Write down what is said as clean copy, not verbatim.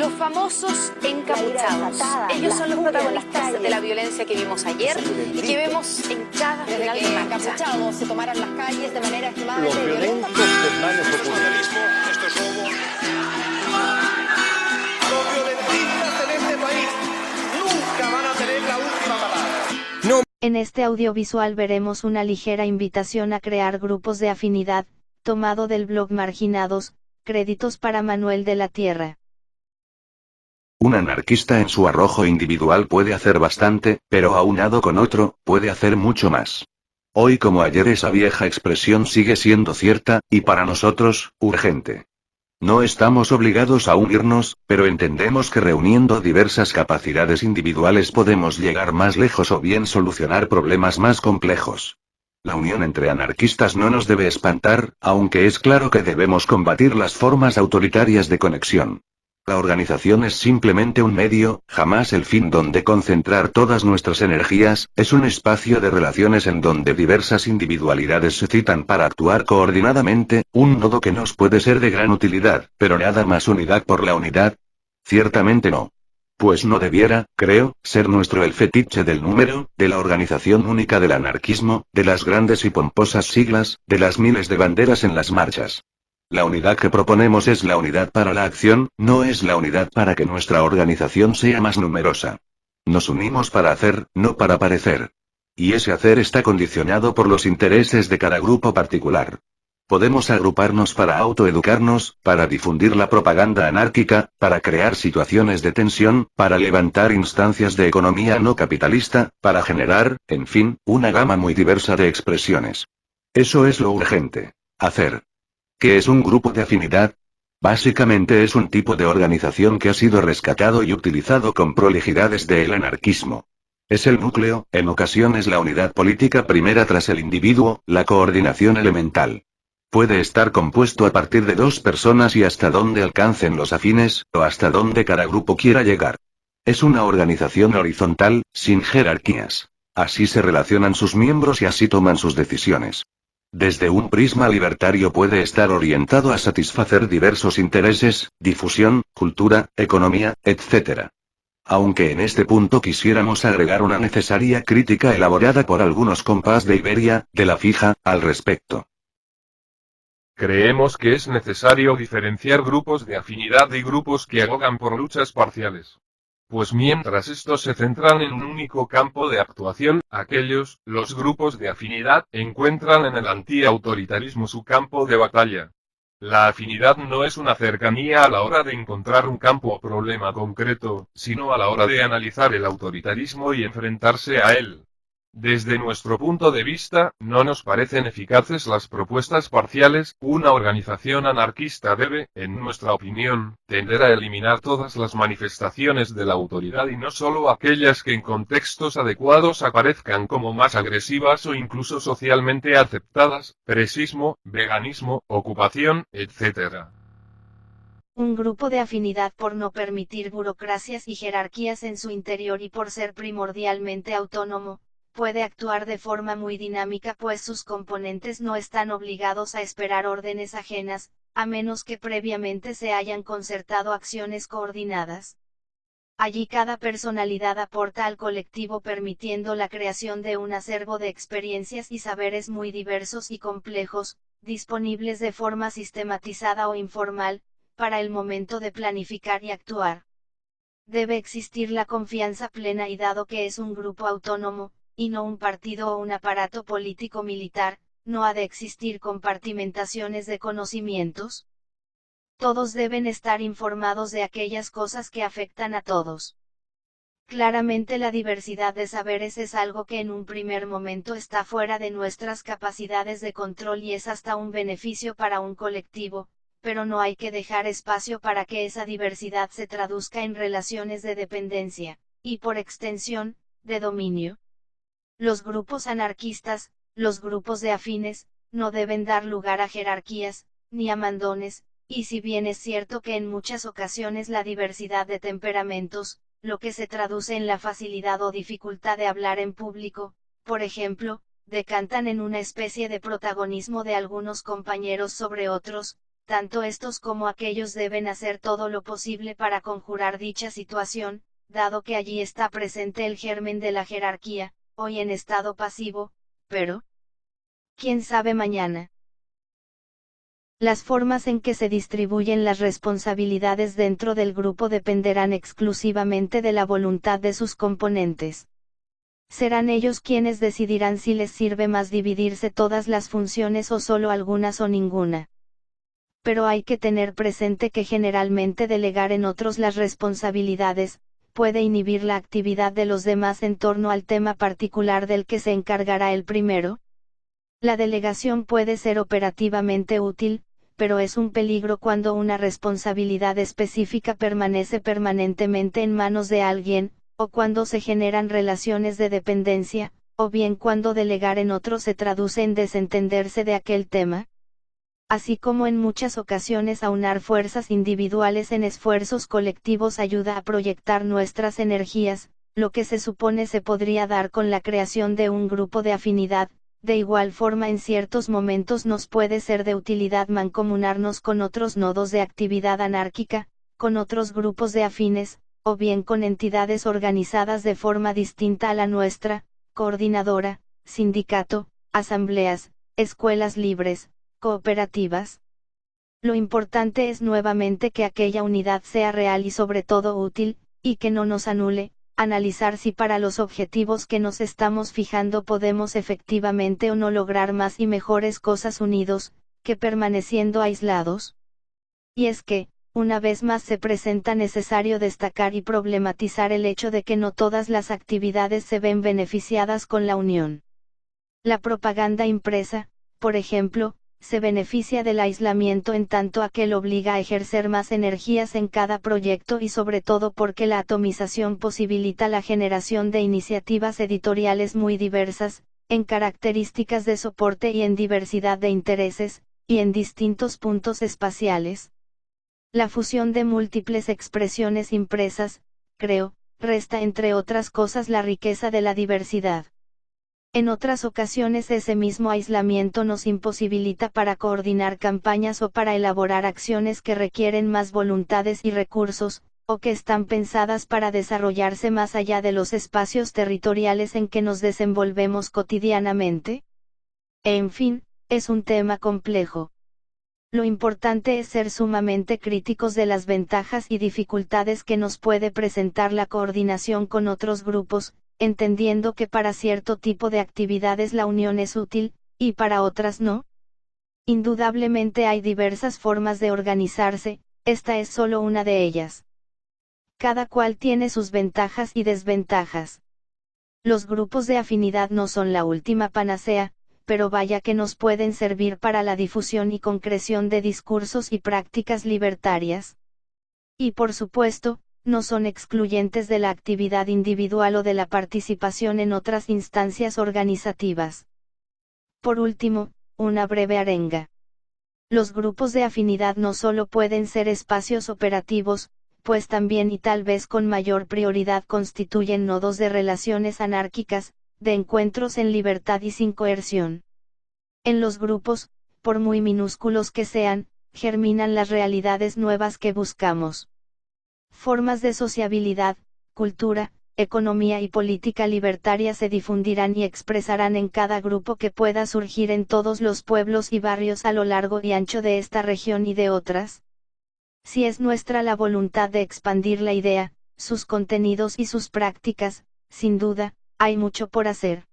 Los famosos encapuchados. Ellos son los protagonistas de la violencia que vimos ayer y que vemos en cada final de marcha. Encapuchados se tomaran las calles de manera extremadamente Los violentos desmanes Esto es vandalismo, esto es robo. Los violentistas en este país nunca van a tener la última palabra. En este audiovisual veremos una ligera invitación a crear grupos de afinidad, tomado del blog Marginados, créditos para Manuel de la Tierra. Un anarquista en su arrojo individual puede hacer bastante, pero aunado con otro, puede hacer mucho más. Hoy como ayer esa vieja expresión sigue siendo cierta, y para nosotros, urgente. No estamos obligados a unirnos, pero entendemos que reuniendo diversas capacidades individuales podemos llegar más lejos o bien solucionar problemas más complejos. La unión entre anarquistas no nos debe espantar, aunque es claro que debemos combatir las formas autoritarias de conexión. La organización es simplemente un medio, jamás el fin donde concentrar todas nuestras energías, es un espacio de relaciones en donde diversas individualidades se citan para actuar coordinadamente, un nodo que nos puede ser de gran utilidad, pero nada más unidad por la unidad. Ciertamente no. Pues no debiera, creo, ser nuestro el fetiche del número, de la organización única del anarquismo, de las grandes y pomposas siglas, de las miles de banderas en las marchas. La unidad que proponemos es la unidad para la acción, no es la unidad para que nuestra organización sea más numerosa. Nos unimos para hacer, no para parecer. Y ese hacer está condicionado por los intereses de cada grupo particular. Podemos agruparnos para autoeducarnos, para difundir la propaganda anárquica, para crear situaciones de tensión, para levantar instancias de economía no capitalista, para generar, en fin, una gama muy diversa de expresiones. Eso es lo urgente. Hacer. ¿Qué es un grupo de afinidad? Básicamente es un tipo de organización que ha sido rescatado y utilizado con prolijidad desde el anarquismo. Es el núcleo, en ocasiones la unidad política primera tras el individuo, la coordinación elemental. Puede estar compuesto a partir de dos personas y hasta donde alcancen los afines, o hasta donde cada grupo quiera llegar. Es una organización horizontal, sin jerarquías. Así se relacionan sus miembros y así toman sus decisiones. Desde un prisma libertario puede estar orientado a satisfacer diversos intereses, difusión, cultura, economía, etc. Aunque en este punto quisiéramos agregar una necesaria crítica elaborada por algunos compas de Iberia, de la Fija, al respecto. Creemos que es necesario diferenciar grupos de afinidad y grupos que abogan por luchas parciales. Pues mientras estos se centran en un único campo de actuación, los grupos de afinidad, encuentran en el antiautoritarismo su campo de batalla. La afinidad no es una cercanía a la hora de encontrar un campo o problema concreto, sino a la hora de analizar el autoritarismo y enfrentarse a él. Desde nuestro punto de vista, no nos parecen eficaces las propuestas parciales. Una organización anarquista debe, en nuestra opinión, tender a eliminar todas las manifestaciones de la autoridad y no solo aquellas que en contextos adecuados aparezcan como más agresivas o incluso socialmente aceptadas, presismo, veganismo, ocupación, etc. Un grupo de afinidad por no permitir burocracias y jerarquías en su interior y por ser primordialmente autónomo, puede actuar de forma muy dinámica pues sus componentes no están obligados a esperar órdenes ajenas, a menos que previamente se hayan concertado acciones coordinadas. Allí cada personalidad aporta al colectivo permitiendo la creación de un acervo de experiencias y saberes muy diversos y complejos, disponibles de forma sistematizada o informal, para el momento de planificar y actuar. Debe existir la confianza plena y dado que es un grupo autónomo, y no un partido o un aparato político-militar, no ha de existir compartimentaciones de conocimientos. Todos deben estar informados de aquellas cosas que afectan a todos. Claramente la diversidad de saberes es algo que en un primer momento está fuera de nuestras capacidades de control y es hasta un beneficio para un colectivo, pero no hay que dejar espacio para que esa diversidad se traduzca en relaciones de dependencia, y por extensión, de dominio. Los grupos anarquistas, los grupos de afines, no deben dar lugar a jerarquías, ni a mandones, y si bien es cierto que en muchas ocasiones la diversidad de temperamentos, lo que se traduce en la facilidad o dificultad de hablar en público, por ejemplo, decantan en una especie de protagonismo de algunos compañeros sobre otros, tanto estos como aquellos deben hacer todo lo posible para conjurar dicha situación, dado que allí está presente el germen de la jerarquía, hoy en estado pasivo, pero ¿quién sabe mañana? Las formas en que se distribuyen las responsabilidades dentro del grupo dependerán exclusivamente de la voluntad de sus componentes. Serán ellos quienes decidirán si les sirve más dividirse todas las funciones o solo algunas o ninguna. Pero hay que tener presente que generalmente delegar en otros las responsabilidades, puede inhibir la actividad de los demás en torno al tema particular del que se encargará el primero. La delegación puede ser operativamente útil, pero es un peligro cuando una responsabilidad específica permanece permanentemente en manos de alguien, o cuando se generan relaciones de dependencia, o bien cuando delegar en otro se traduce en desentenderse de aquel tema. Así como en muchas ocasiones aunar fuerzas individuales en esfuerzos colectivos ayuda a proyectar nuestras energías, lo que se supone se podría dar con la creación de un grupo de afinidad. De igual forma en ciertos momentos nos puede ser de utilidad mancomunarnos con otros nodos de actividad anárquica, con otros grupos de afines, o bien con entidades organizadas de forma distinta a la nuestra, coordinadora, sindicato, asambleas, escuelas libres, cooperativas. Lo importante es nuevamente que aquella unidad sea real y sobre todo útil, y que no nos anule, analizar si para los objetivos que nos estamos fijando podemos efectivamente o no lograr más y mejores cosas unidos, que permaneciendo aislados. Y es que, una vez más se presenta necesario destacar y problematizar el hecho de que no todas las actividades se ven beneficiadas con la unión. La propaganda impresa, por ejemplo, se beneficia del aislamiento en tanto aquel obliga a ejercer más energías en cada proyecto y sobre todo porque la atomización posibilita la generación de iniciativas editoriales muy diversas, en características de soporte y en diversidad de intereses, y en distintos puntos espaciales. La fusión de múltiples expresiones impresas, creo, resta entre otras cosas la riqueza de la diversidad. En otras ocasiones ese mismo aislamiento nos imposibilita para coordinar campañas o para elaborar acciones que requieren más voluntades y recursos, o que están pensadas para desarrollarse más allá de los espacios territoriales en que nos desenvolvemos cotidianamente. En fin, es un tema complejo. Lo importante es ser sumamente críticos de las ventajas y dificultades que nos puede presentar la coordinación con otros grupos, entendiendo que para cierto tipo de actividades la unión es útil, y para otras no. Indudablemente hay diversas formas de organizarse, esta es solo una de ellas. Cada cual tiene sus ventajas y desventajas. Los grupos de afinidad no son la última panacea, pero vaya que nos pueden servir para la difusión y concreción de discursos y prácticas libertarias. Y por supuesto, no son excluyentes de la actividad individual o de la participación en otras instancias organizativas. Por último, una breve arenga. Los grupos de afinidad no solo pueden ser espacios operativos, pues también y tal vez con mayor prioridad constituyen nodos de relaciones anárquicas, de encuentros en libertad y sin coerción. En los grupos, por muy minúsculos que sean, germinan las realidades nuevas que buscamos. Formas de sociabilidad, cultura, economía y política libertaria se difundirán y expresarán en cada grupo que pueda surgir en todos los pueblos y barrios a lo largo y ancho de esta región y de otras. Si es nuestra la voluntad de expandir la idea, sus contenidos y sus prácticas, sin duda, hay mucho por hacer.